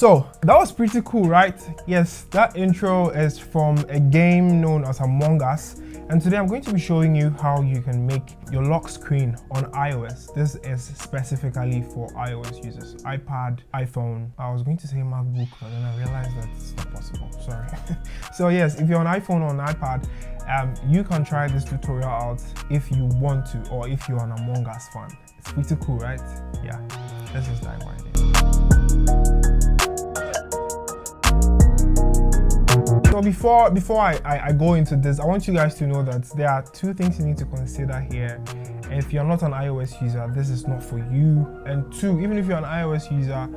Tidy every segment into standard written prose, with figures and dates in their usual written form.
So that was pretty cool, right? Yes, that intro is from a game known as Among Us. And today I'm going to be showing you how you can make your lock screen on iOS. This is specifically for iOS users, iPad, iPhone. I was going to say MacBook, but then I realized that it's not possible, sorry. So yes, if you're on iPhone or on iPad, you can try this tutorial out if you want to, or if you're an Among Us fan. It's pretty cool, right? Yeah, let's just dive right in. So before I go into this, I want you guys to know that there are two things you need to consider here. If you're not an iOS user, this is not for you. And two, even if you're an iOS user,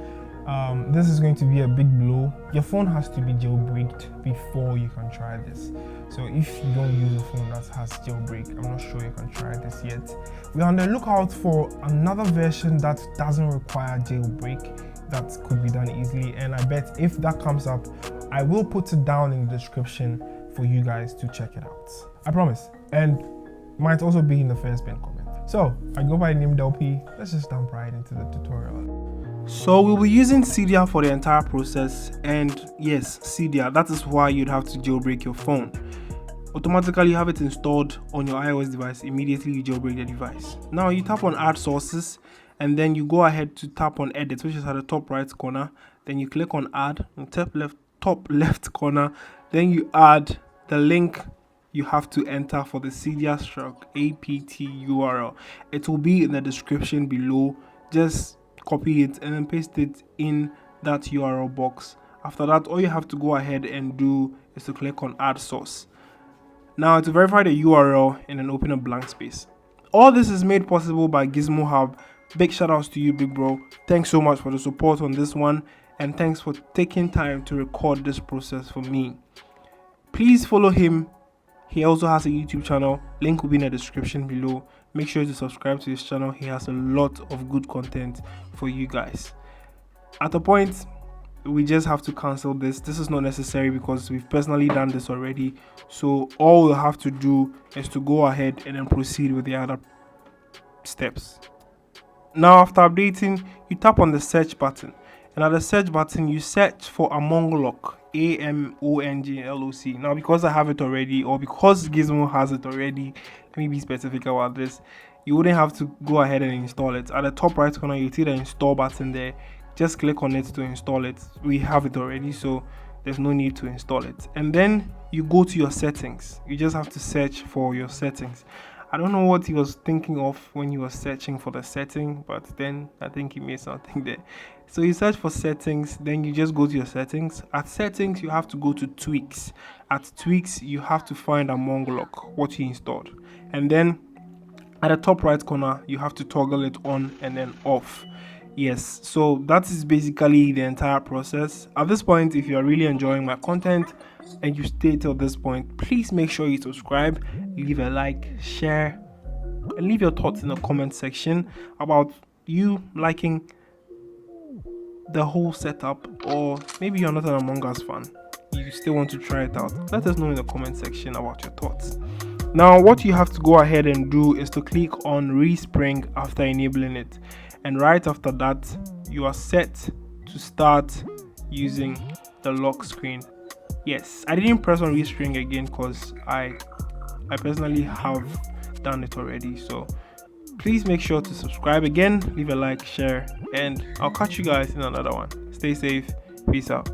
this is going to be a big blow. Your phone has to be jailbreaked before you can try this. So if you don't use a phone that has jailbreak, I'm not sure you can try this yet. We're on the lookout for another version that doesn't require jailbreak. That could be done easily, and I bet if that comes up, I will put it down in the description for you guys to check it out. I promise. And might also be in the first pinned comment. So I go by the name Delpy. Let's just jump right into the tutorial. So we'll be using Cydia for the entire process, and yes, Cydia, that is why you'd have to jailbreak your phone. Automatically you have it installed on your iOS device. Immediately you jailbreak the device. Now you tap on add sources, and then you go ahead to tap on edit, which is at the top right corner. Then you click on add, and top left corner. Then you add the link you have to enter for the Cydia /apt URL. It will be in the description below. Just copy it and then paste it in that URL box. After that, all you have to go ahead and do is to click on add source. Now to verify the URL and then open a blank space. All this is made possible by Gizmo Hub. Big shout outs to you, big bro. Thanks so much for the support on this one, and thanks for taking time to record this process for me. Please follow him. He also has a YouTube channel. Link will be in the description below. Make sure to subscribe to his channel. He has a lot of good content for you guys. At a point, we just have to cancel this. This is not necessary because we've personally done this already. So all we'll have to do is to go ahead and then proceed with the other steps. Now after updating, you tap on the search button, and at the search button you search for Among Lock, AMONGLOC. Now because I have it already, or because Gizmo has it already, let me be specific about this, you wouldn't have to go ahead and install it. At the top right corner you see the install button there. Just click on it to install it. We have it already, so there's no need to install it. And then you go to your settings. You just have to search for your settings. I don't know what he was thinking of when he was searching for the setting, but then I think he made something there. So you search for settings, then you just go to your settings. At settings, you have to go to tweaks. At tweaks, you have to find Among Lock, what you installed. And then at the top right corner, you have to toggle it on and then off. Yes, so that is basically the entire process. At this point, if you are really enjoying my content and you stay till this point, please make sure you subscribe, leave a like, share, and leave your thoughts in the comment section about you liking the whole setup, or maybe you're not an Among Us fan, you still want to try it out. Let us know in the comment section about your thoughts. Now what you have to go ahead and do is to click on respring after enabling it, and right after that you are set to start using the lock screen. Yes, I didn't press on respring again because I personally have done it already. So please make sure to subscribe again, leave a like, share, and I'll catch you guys in another one. Stay safe, peace out.